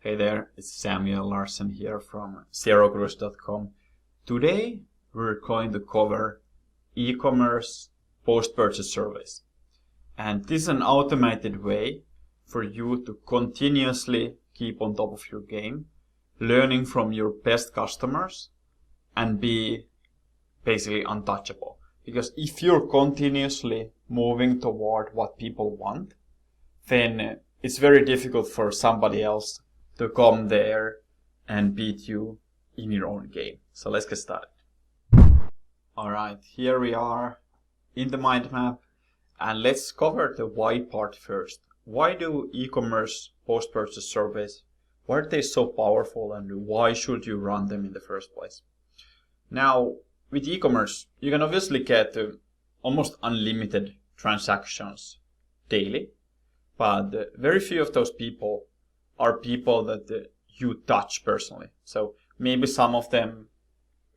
Hey there, it's Samuel Larsen here from crogurus.com. Today we're going to cover e-commerce post-purchase surveys. And this is an automated way for you to continuously keep on top of your game, learning from your best customers and be basically untouchable. Because if you're continuously moving toward what people want, then it's very difficult for somebody else to come there and beat you in your own game. So let's get started. Alright, here we are in the mind map, and let's cover the why part first. Why do e-commerce post-purchase surveys, why are they so powerful, and why should you run them in the first place? Now, with e-commerce, you can obviously get almost unlimited transactions daily, but very few of those people are people that you touch personally. So maybe some of them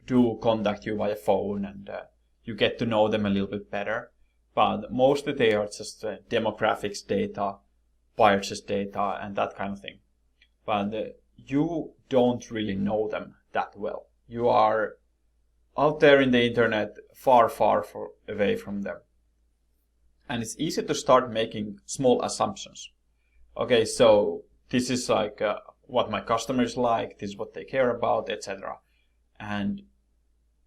do contact you via phone and you get to know them a little bit better, but mostly they are just demographics data, purchase data, and that kind of thing. But you don't really know them that well. You are out there in the internet, far away from them. And it's easy to start making small assumptions. Okay, so this is like what my customers like, this is what they care about, etc. And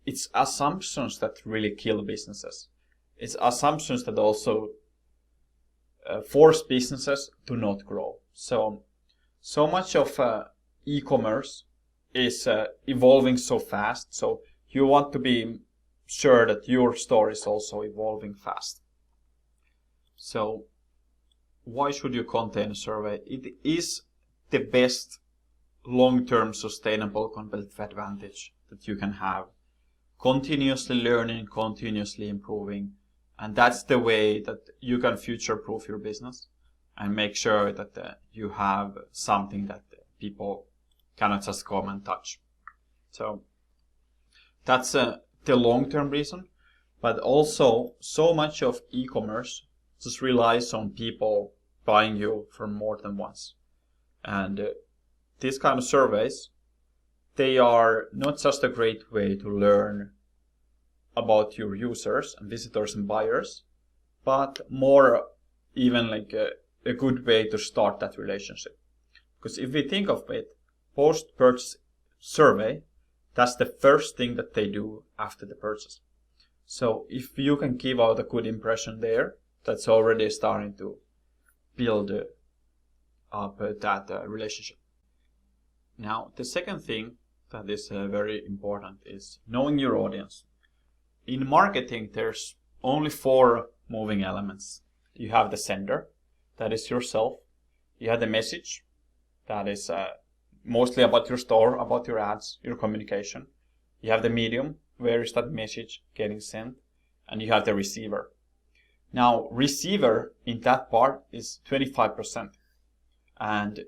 it's assumptions that really kill businesses. It's assumptions that also force businesses to not grow. So much of e-commerce is evolving so fast. So you want to be sure that your store is also evolving fast. So why should you contain a survey? It is the best long-term sustainable competitive advantage that you can have. Continuously learning, continuously improving. And that's the way that you can future-proof your business and make sure that you have something that people cannot just come and touch. So that's the long-term reason. But also, so much of e-commerce just relies on people buying you from more than once. And these kind of surveys, they are not just a great way to learn about your users and visitors and buyers, but more even like a good way to start that relationship. Because if we think of it, post-purchase survey, that's the first thing that they do after the purchase. So if you can give out a good impression there, that's already starting to build up that relationship. Now, the second thing that is very important is knowing your audience. In marketing, there's only 4 moving elements. You have the sender, that is yourself. You have the message, that is mostly about your store, about your ads, your communication. You have the medium, where is that message getting sent? And you have the receiver. Now, receiver in that part is 25%. And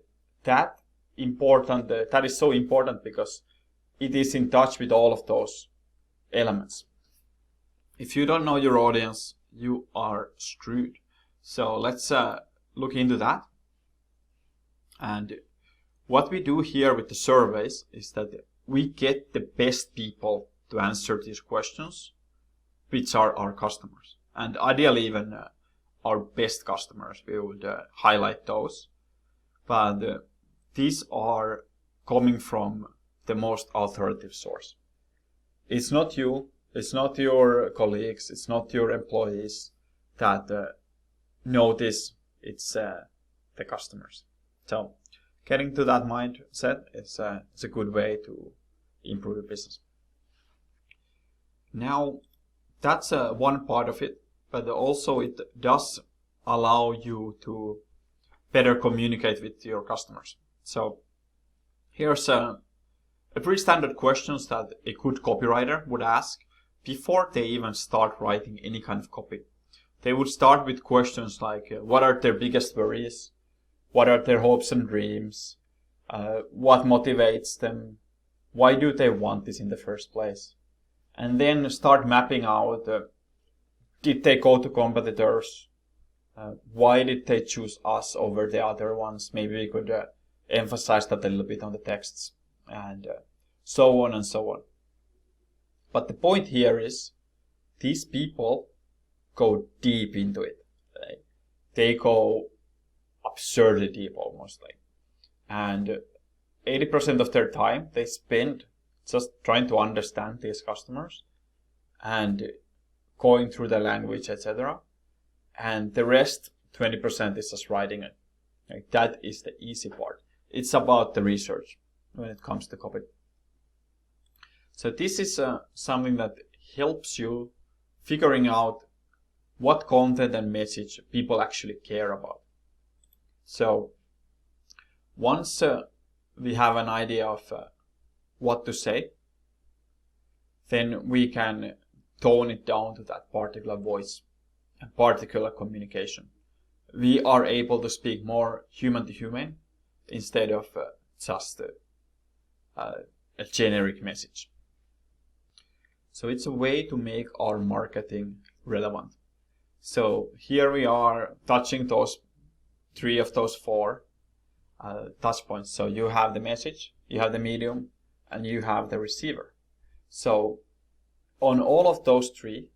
that is so important because it is in touch with all of those elements. If you don't know your audience, you are screwed. So let's look into that. And what we do here with the surveys is that we get the best people to answer these questions, which are our customers. And ideally even our best customers, we would highlight those. But these are coming from the most authoritative source. It's not you, it's not your colleagues, it's not your employees that know this, it's the customers. So getting to that mindset is a good way to improve your business. Now, that's one part of it, but also it does allow you to better communicate with your customers. So here's a pretty standard questions that a good copywriter would ask before they even start writing any kind of copy. They would start with questions like, what are their biggest worries? What are their hopes and dreams? What motivates them? Why do they want this in the first place? And then start mapping out, did they go to competitors? Why did they choose us over the other ones? Maybe we could emphasize that a little bit on the texts, and so on and so on. But the point here is these people go deep into it. They go absurdly deep, almost like, and 80% of their time they spend just trying to understand these customers and going through the language, etc. And the rest, 20%, is just writing it. Like, that is the easy part. It's about the research when it comes to copy. So this is something that helps you figuring out what content and message people actually care about. So once we have an idea of what to say, then we can tone it down to that particular voice and particular communication. We are able to speak more human to human instead of just a generic message. So it's a way to make our marketing relevant. So here we are touching those 3 of those 4 touch points. So you have the message, you have the medium, and you have the receiver. So on all of those 3,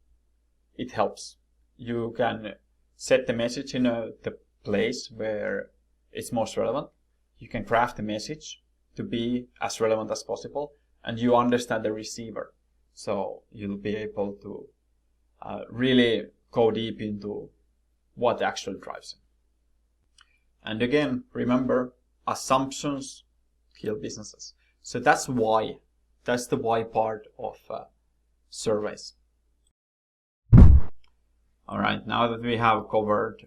it helps. You can set the message in the place where it's most relevant. You can craft the message to be as relevant as possible, and you understand the receiver. So you'll be able to really go deep into what actually drives it. And again, remember, assumptions kill businesses. So that's the why part of surveys. All right, now that we have covered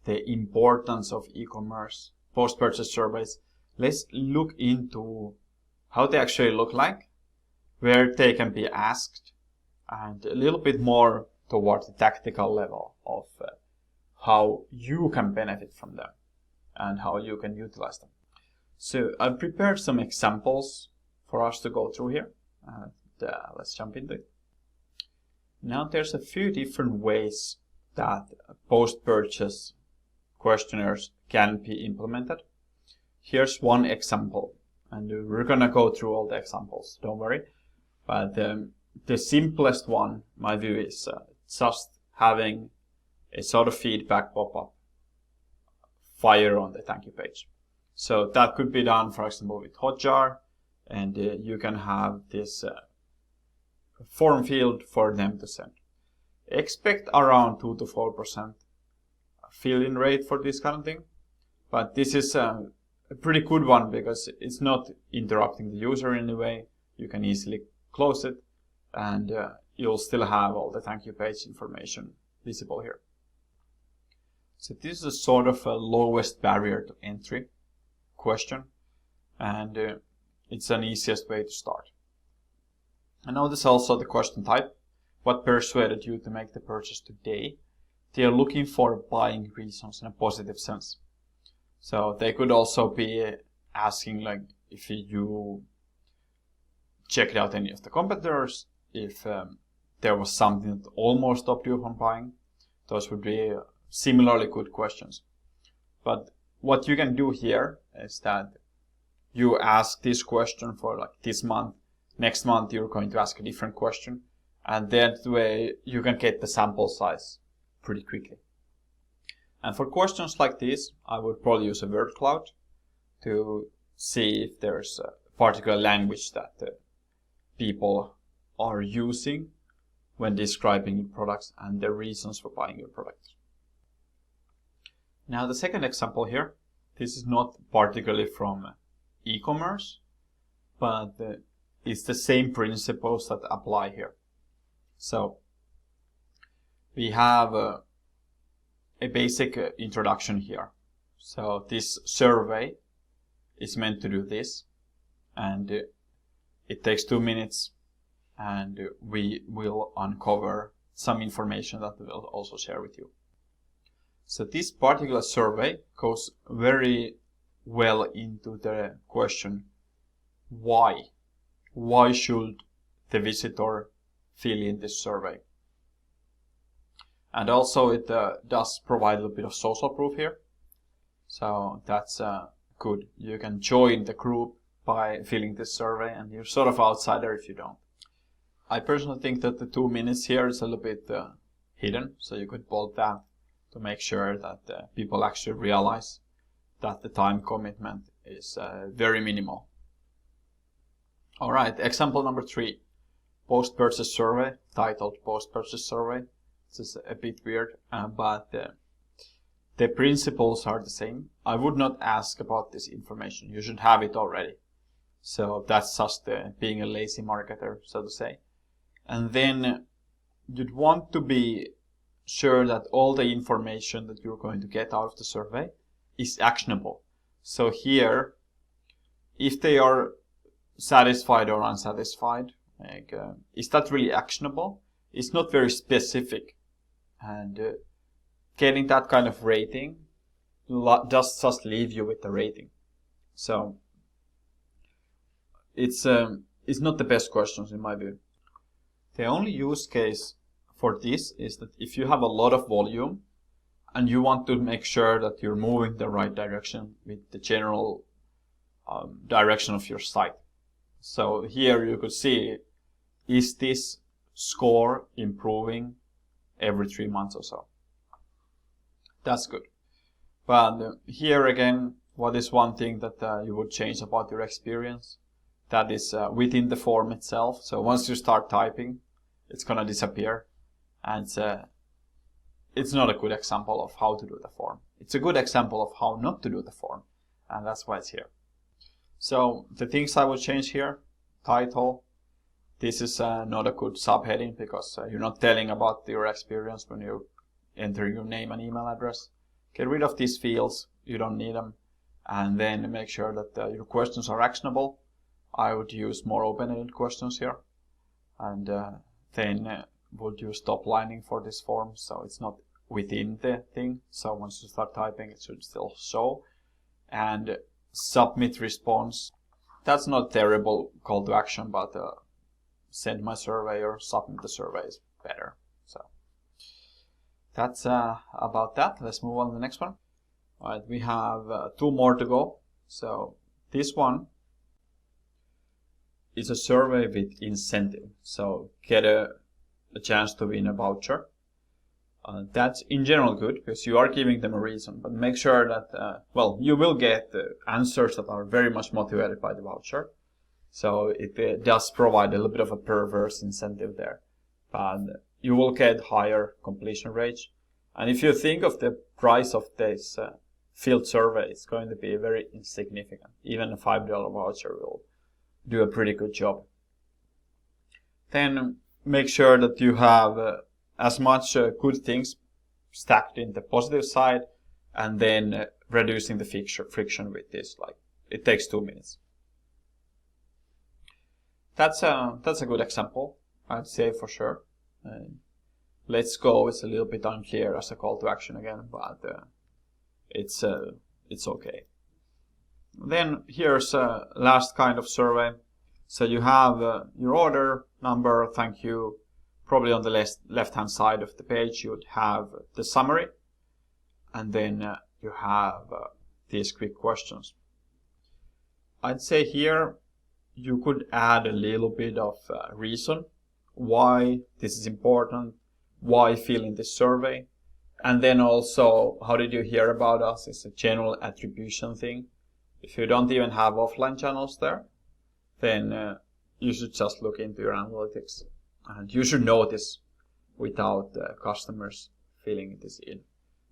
the importance of e-commerce post-purchase surveys, let's look into how they actually look like, where they can be asked, and a little bit more towards the tactical level of how you can benefit from them and how you can utilize them. So I've prepared some examples for us to go through here. Let's jump into it. Now there's a few different ways that post-purchase questionnaires can be implemented. Here's one example, and we're gonna go through all the examples, don't worry. But the simplest one, my view, is just having a sort of feedback pop-up fire on the thank you page. So that could be done, for example, with Hotjar, and you can have this form field for them to send. Expect around 2 to 4% fill-in rate for this kind of thing, but this is a pretty good one because it's not interrupting the user in any way. You can easily close it, and you'll still have all the thank you page information visible here. So this is a sort of a lowest barrier to entry question, and it's an easiest way to start. And notice also the question type. What persuaded you to make the purchase today? They are looking for buying reasons in a positive sense. So they could also be asking, like, if you checked out any of the competitors, if there was something that almost stopped you from buying. Those would be similarly good questions. But what you can do here is that you ask this question for like this month. Next month you're going to ask a different question, and that way you can get the sample size pretty quickly. And for questions like this, I would probably use a word cloud to see if there's a particular language that people are using when describing your products and the reasons for buying your products. Now the second example here, this is not particularly from e-commerce, but it's the same principles that apply here. So we have a basic introduction here. So this survey is meant to do this, and it takes 2 minutes, and we will uncover some information that we'll also share with you. So this particular survey goes very well into the question, why? Why should the visitor fill in this survey? And also it does provide a little bit of social proof here. So that's good. You can join the group by filling this survey, and you're sort of outsider if you don't. I personally think that the 2 minutes here is a little bit hidden, so you could bold that to make sure that people actually realize that the time commitment is very minimal. Alright, example number 3. Post-purchase survey, titled post-purchase survey. This is a bit weird, but the principles are the same. I would not ask about this information. You should have it already. So that's just being a lazy marketer, so to say. And then you'd want to be sure that all the information that you're going to get out of the survey is actionable. So here, if they are satisfied or unsatisfied, is that really actionable? It's not very specific, and getting that kind of rating just leave you with the rating. So it's not the best questions in my view. The only use case for this is that if you have a lot of volume and you want to make sure that you're moving the right direction with the general direction of your site. So here you could see, is this score improving every 3 months or so? That's good. But here again, what is one thing that you would change about your experience? That is within the form itself. So once you start typing, it's gonna disappear, and it's not a good example of how to do the form. It's a good example of how not to do the form, and that's why it's here. So the things I would change here: title. This is not a good subheading because you're not telling about your experience when you enter your name and email address. Get rid of these fields, you don't need them, and then make sure that your questions are actionable. I would use more open-ended questions here, and then would use top lining for this form, so it's not within the thing. So once you start typing, it should still show. And submit response. That's not terrible call to action, but send my survey or submit the survey is better. So that's about that. Let's move on to the next one. All right, we have 2 more to go. So this one is a survey with incentive. So get a chance to win a voucher. That's in general good because you are giving them a reason, but make sure that, well, you will get answers that are very much motivated by the voucher. So it does provide a little bit of a perverse incentive there, but you will get higher completion rates. And if you think of the price of this field survey, it's going to be very insignificant. Even a $5 voucher will do a pretty good job. Then make sure that you have as much good things stacked in the positive side, and then reducing the friction with this. Like, it takes 2 minutes. That's a good example, I'd say, for sure. Let's go is a little bit unclear as a call to action again, but it's okay. Then here's a last kind of survey. So you have your order number, thank you. Probably on the left-hand side of the page, you would have the summary, and then you have these quick questions. I'd say here you could add a little bit of reason why this is important, why fill in this survey, and then also how did you hear about us? It's a general attribution thing. If you don't even have offline channels there, then you should just look into your analytics. And you should know this without customers filling this in.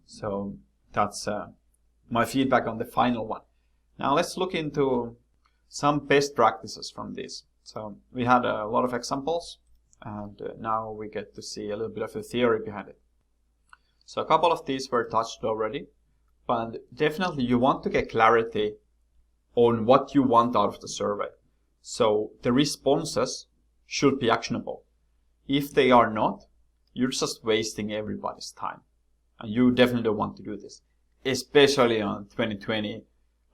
So that's my feedback on the final one. Now let's look into some best practices from this. So we had a lot of examples, and now we get to see a little bit of the theory behind it. So a couple of these were touched already, but definitely you want to get clarity on what you want out of the survey. So the responses should be actionable. If they are not, you're just wasting everybody's time. And you definitely don't want to do this. Especially on 2020,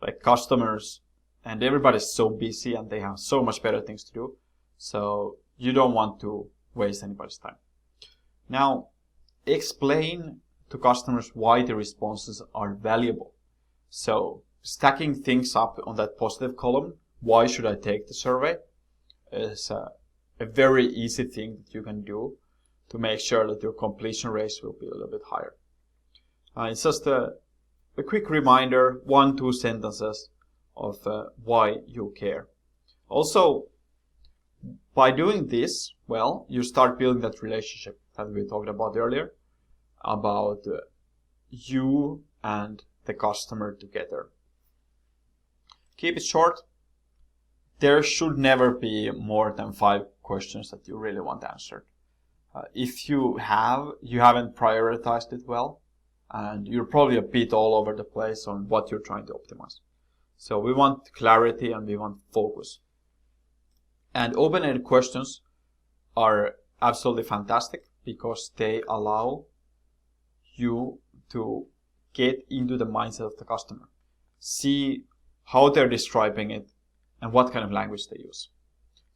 like customers and everybody's so busy and they have so much better things to do. So you don't want to waste anybody's time. Now, explain to customers why the responses are valuable. So stacking things up on that positive column, why should I take the survey, is a very easy thing that you can do to make sure that your completion rates will be a little bit higher. It's just a quick reminder, 1-2 sentences of why you care. Also, by doing this, well, you start building that relationship that we talked about earlier, about you and the customer together. Keep it short. There should never be more than 5 questions that you really want answered. If you haven't prioritized it well, and you're probably a bit all over the place on what you're trying to optimize. So we want clarity and we want focus. And open-ended questions are absolutely fantastic because they allow you to get into the mindset of the customer, see how they're describing it and what kind of language they use.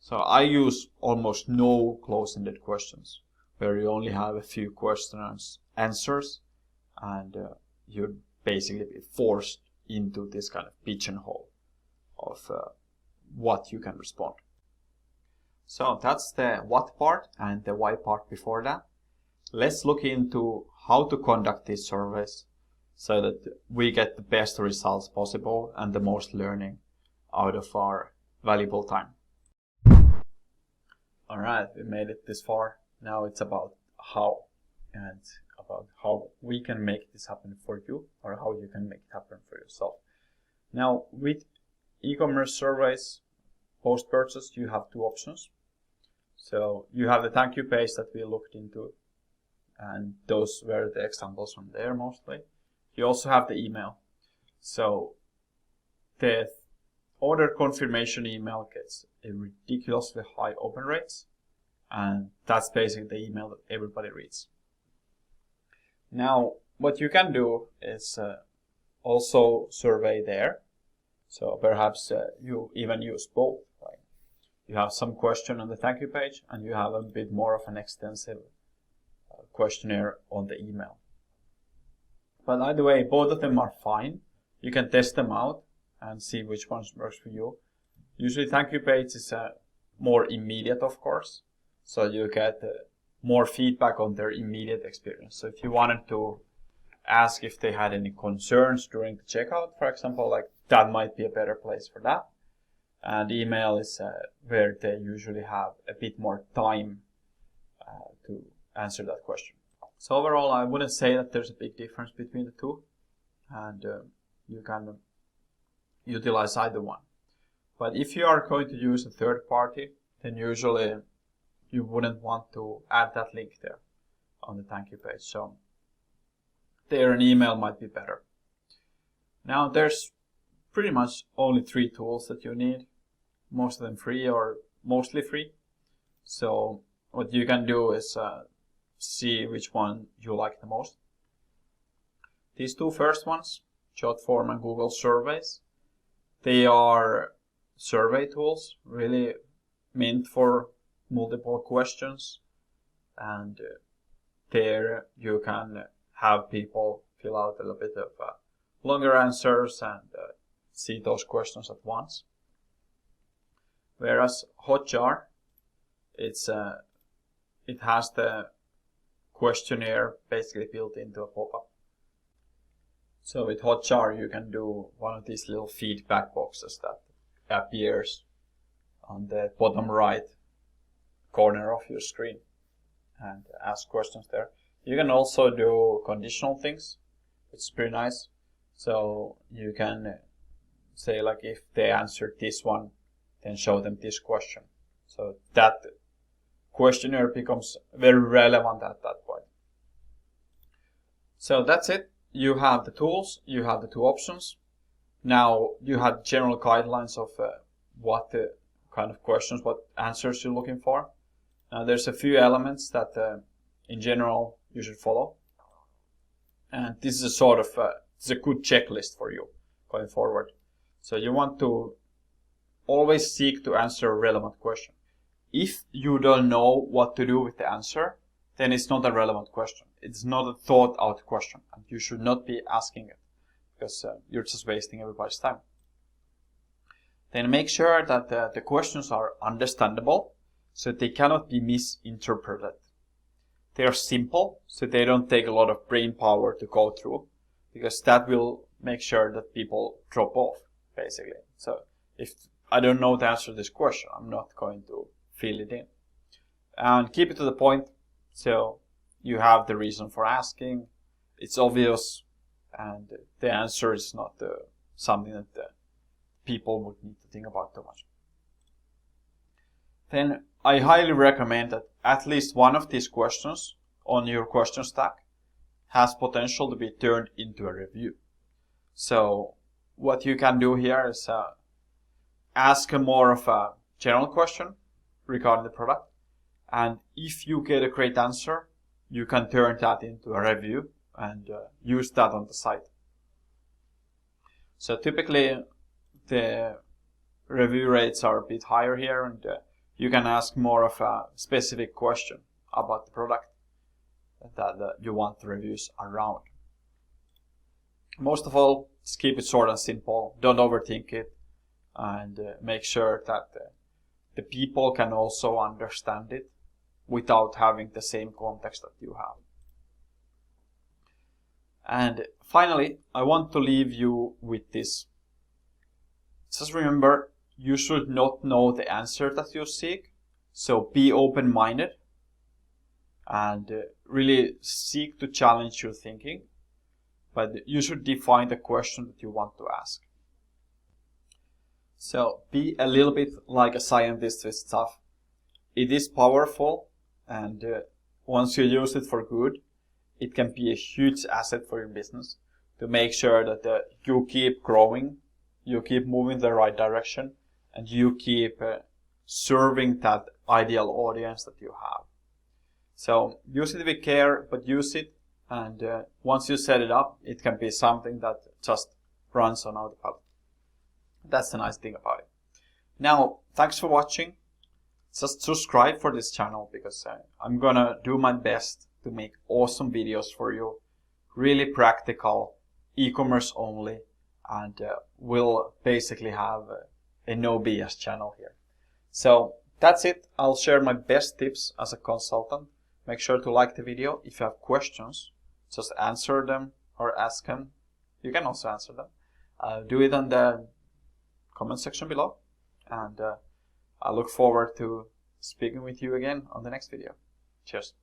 So I use almost no close-ended questions where you only have a few questions, answers, and you'd basically be forced into this kind of pigeonhole of what you can respond. So that's the what part and the why part before that. Let's look into how to conduct these surveys so that we get the best results possible and the most learning out of our valuable time. Alright, we made it this far. Now it's about how, and about how we can make this happen for you, or how you can make it happen for yourself. Now, with e-commerce surveys, post-purchase, you have 2 options. So you have the thank you page that we looked into, and those were the examples from there mostly. You also have the email. So the order confirmation email gets a ridiculously high open rates, and that's basically the email that everybody reads. Now, what you can do is also survey there. So perhaps you even use both. Like you have some question on the thank you page, and you have a bit more of an extensive questionnaire on the email. But either way, both of them are fine. You can test them out and see which ones works for you. Usually thank you page is more immediate, of course. So you get more feedback on their immediate experience. So if you wanted to ask if they had any concerns during the checkout, for example, like that might be a better place for that. And email is where they usually have a bit more time to answer that question. So overall, I wouldn't say that there's a big difference between the two, and you can utilize either one. But if you are going to use a third party, then usually you wouldn't want to add that link there on the thank you page. So there an email might be better. Now there's pretty much only 3 tools that you need, most of them free or mostly free. So what you can do is see which one you like the most. These 2 first ones, Jotform and Google Surveys, they are survey tools, really meant for multiple questions, and there you can have people fill out a little bit of longer answers and see those questions at once. Whereas Hotjar, it has the questionnaire basically built into a pop-up. So with Hotjar you can do one of these little feedback boxes that appears on the bottom right corner of your screen and ask questions there. You can also do conditional things, which is pretty nice. So you can say like if they answered this one, then show them this question. So that questionnaire becomes very relevant at that point. So that's it. You have the tools, you have the 2 options. Now you have general guidelines of what the kind of questions, what answers you're looking for. Now there's a few elements that in general you should follow. And this is a sort of it's a good checklist for you going forward. So you want to always seek to answer a relevant question. If you don't know what to do with the answer, then it's not a relevant question. It's not a thought out question, and you should not be asking it. because you're just wasting everybody's time. Then make sure that the questions are understandable, so they cannot be misinterpreted. They are simple, so they don't take a lot of brain power to go through, because that will make sure that people drop off, basically. So if I don't know the answer to this question, I'm not going to fill it in. And keep it to the point, so you have the reason for asking, it's obvious, and the answer is not something that people would need to think about too much. Then I highly recommend that at least one of these questions on your question stack has potential to be turned into a review. So what you can do here is ask more of a general question regarding the product, and if you get a great answer, you can turn that into a review and use that on the site. So typically the review rates are a bit higher here, and you can ask more of a specific question about the product that you want the reviews around. Most of all, just keep it short and simple. Don't overthink it, and make sure that the people can also understand it without having the same context that you have. And finally, I want to leave you with this. Just remember, you should not know the answer that you seek, so be open-minded and really seek to challenge your thinking, but you should define the question that you want to ask. So be a little bit like a scientist with stuff. It is powerful, and once you use it for good, it can be a huge asset for your business to make sure that you keep growing, you keep moving in the right direction, and you keep serving that ideal audience that you have. So use it with care, but use it, and once you set it up, it can be something that just runs on Autopilot. That's the nice thing about it. Now, thanks for watching. Just subscribe for this channel, because I'm gonna do my best to make awesome videos for you, really practical, e-commerce only, and we'll basically have a no BS channel here. So that's it. I'll share my best tips as a consultant. Make sure to like the video. If you have questions, just answer them or ask them. You can also answer them. Do it in the comment section below, and I look forward to speaking with you again on the next video. Cheers.